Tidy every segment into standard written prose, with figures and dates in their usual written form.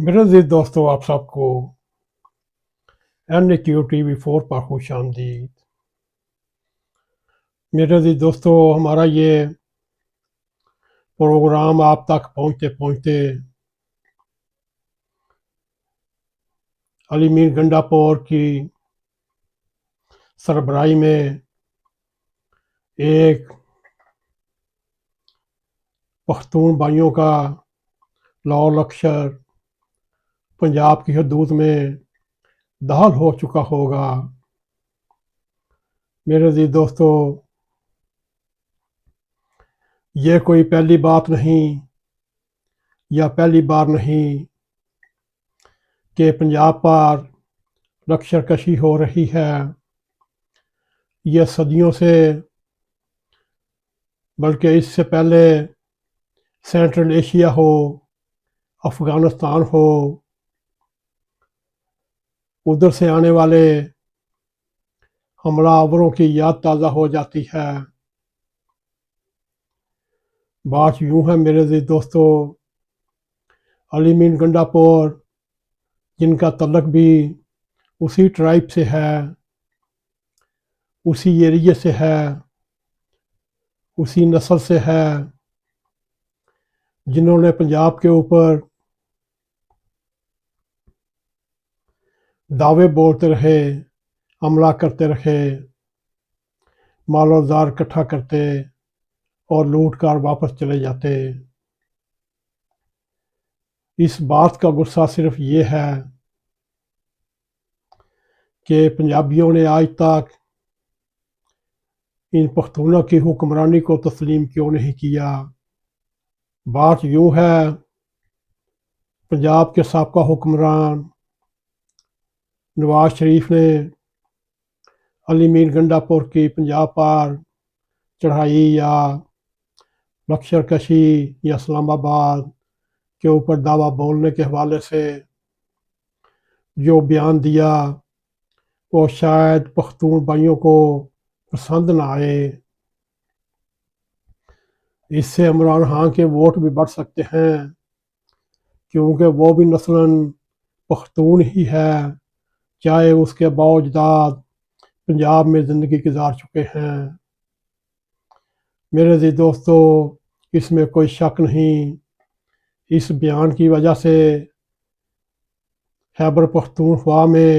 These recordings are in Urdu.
میرے عزیز دوستو، آپ سب کو NAQ TV4 پر خوش آمدید۔ میرے عزیز دوستو، ہمارا یہ پروگرام آپ تک پہنچتے پہنچتے علی میر گنڈا پور کی سربراہی میں ایک پختون بھائیوں کا لاہور لشکر پنجاب کی حدود میں داخل ہو چکا ہوگا۔ میرے عزیز دوستو، یہ کوئی پہلی بات نہیں یا پہلی بار نہیں کہ پنجاب پر لشکر کشی ہو رہی ہے۔ یہ صدیوں سے، بلکہ اس سے پہلے سینٹرل ایشیا ہو، افغانستان ہو، ادھر سے آنے والے حملہ آوروں کی یاد تازہ ہو جاتی ہے۔ بات یوں ہے میرے عزیز دوستو، علی میر گنڈا پور جن کا تعلق بھی اسی ٹرائب سے ہے، اسی ایریے سے ہے، اسی نسل سے ہے، جنہوں نے پنجاب کے اوپر دعوے بولتے رہے، حملہ کرتے رہے، مال و زار اکٹھا کرتے اور لوٹ کر واپس چلے جاتے۔ اس بات کا غصہ صرف یہ ہے کہ پنجابیوں نے آج تک ان پختونوں کی حکمرانی کو تسلیم کیوں نہیں کیا۔ بات یوں ہے، پنجاب کے سابقہ حکمران نواز شریف نے علی میر گنڈا پور کی پنجاب پر چڑھائی یا لشکر کشی یا اسلام آباد کے اوپر دعویٰ بولنے کے حوالے سے جو بیان دیا وہ شاید پختون بھائیوں کو پسند نہ آئے۔ اس سے عمران خان کے ووٹ بھی بڑھ سکتے ہیں، کیونکہ وہ بھی نسلاً پختون ہی ہے، چاہے اس کے باؤ اجداد پنجاب میں زندگی گزار چکے ہیں۔ میرے عزیز دوستو، اس میں کوئی شک نہیں، اس بیان کی وجہ سے خیبر پختونخوا میں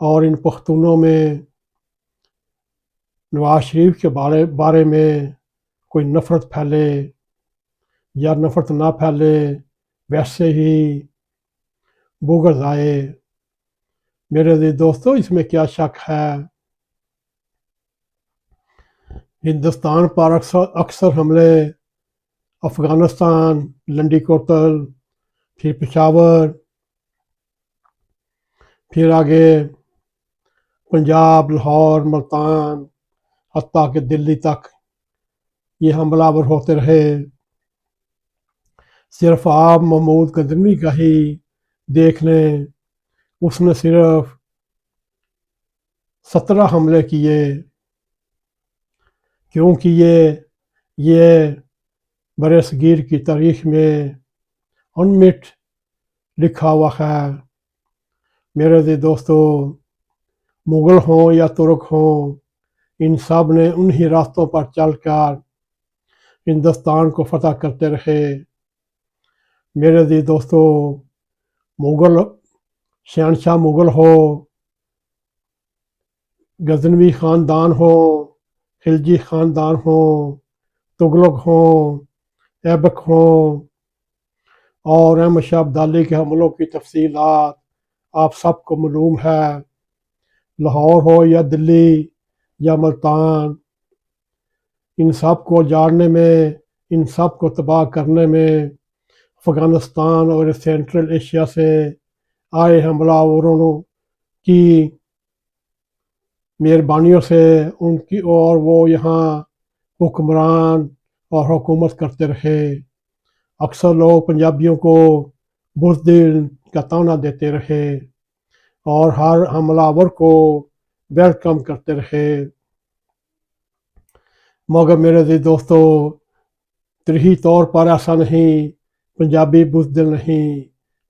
اور ان پختونوں میں نواز شریف کے بارے میں کوئی نفرت پھیلے یا نفرت نہ پھیلے، ویسے ہی بغض آئے۔ میرے عزیز دوستو، اس میں کیا شک ہے؟ ہندوستان پر اکثر حملے افغانستان، لنڈی کوتل، پھر پشاور، پھر آگے پنجاب، لاہور، ملتان، حتیٰ کہ دلی تک یہ حملہ آور ہوتے رہے۔ صرف آپ محمود غزنوی کا ہی دیکھ لیں، اس نے صرف 17 حملے کیے، کیونکہ یہ برِ صغیر کی تاریخ میں انمٹ لکھا ہوا ہے۔ میرے عزیز دوستو، مغل ہوں یا ترک ہوں، ان سب نے انہی راستوں پر چل کر ہندوستان کو فتح کرتے رہے۔ میرے عزیز دوستو، مغل شہنشاہ مغل ہو، غزنوی خاندان ہو، خلجی خاندان ہو، تغلق ہوں، ایبک ہوں، اور احمد شاہ ابدالی کے حملوں کی تفصیلات آپ سب کو معلوم ہے۔ لاہور ہو یا دلی یا ملتان، ان سب کو جاڑنے میں، ان سب کو تباہ کرنے میں افغانستان اور سینٹرل ایشیا سے آئے حملہ آوروں کی مہربانیوں سے ان کی، اور وہ یہاں حکمران اور حکومت کرتے رہے۔ اکثر لوگ پنجابیوں کو بزدل کا طعنہ دیتے رہے اور ہر حملہ آور کو ویلکم کرتے رہے۔ مگر میرے عزیز دوستو، تاریخی طور پر ایسا نہیں، پنجابی بزدل نہیں،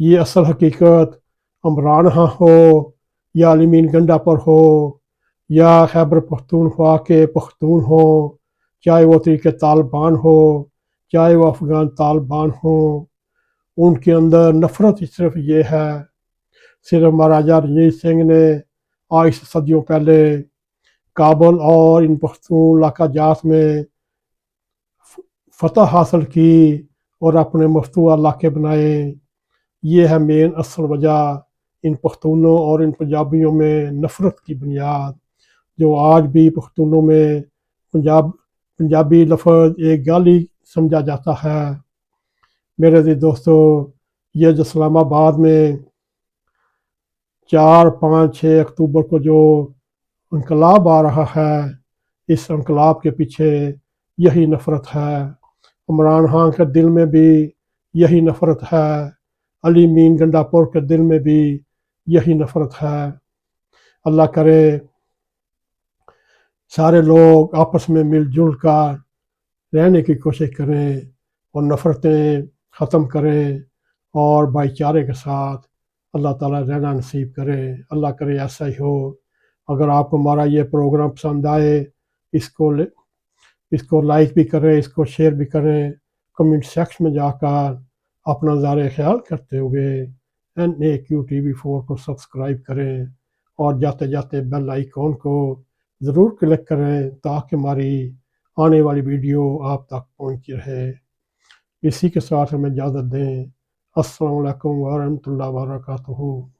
یہ اصل حقیقت عمرانہ ہو یا عالمین گنڈا پر ہو یا خیبر پختونخوا کے پختون ہوں، چاہے وہ طریقے طالبان ہو، چاہے وہ افغان طالبان ہوں، ان کے اندر نفرت صرف یہ ہے، صرف مہاراجہ رنجیت سنگھ نے آج سے صدیوں پہلے کابل اور ان پختون علاقہ جات میں فتح حاصل کی اور اپنے مفتوحہ علاقے بنائے۔ یہ ہے مین اصل وجہ ان پختونوں اور ان پنجابیوں میں نفرت کی بنیاد، جو آج بھی پختونوں میں پنجابی لفظ ایک گالی سمجھا جاتا ہے۔ میرے عزیز دوستو، یہ جو اسلام آباد میں 4، 5، 6 اکتوبر کو جو انقلاب آ رہا ہے، اس انقلاب کے پیچھے یہی نفرت ہے۔ عمران خان کے دل میں بھی یہی نفرت ہے، علی مین گنڈا پور کے دل میں بھی یہی نفرت ہے۔ اللہ کرے سارے لوگ آپس میں مل جل کر رہنے کی کوشش کریں اور نفرتیں ختم کریں اور بھائی چارے کے ساتھ اللہ تعالیٰ رہنا نصیب کرے۔ اللہ کرے ایسا ہی ہو۔ اگر آپ کو ہمارا یہ پروگرام پسند آئے، اس کو لائک بھی کریں، اس کو شیئر بھی کریں، کمنٹ سیکشن میں جا کر اپنا نظارۂ خیال کرتے ہوئے NAQTV4 کو سبسکرائب کریں اور جاتے جاتے بیل آئیکن کو ضرور کلک کریں تاکہ ہماری آنے والی ویڈیو آپ تک پہنچ رہے۔ اسی کے ساتھ ہمیں اجازت دیں۔ السلام علیکم ورحمۃ اللہ وبرکاتہ۔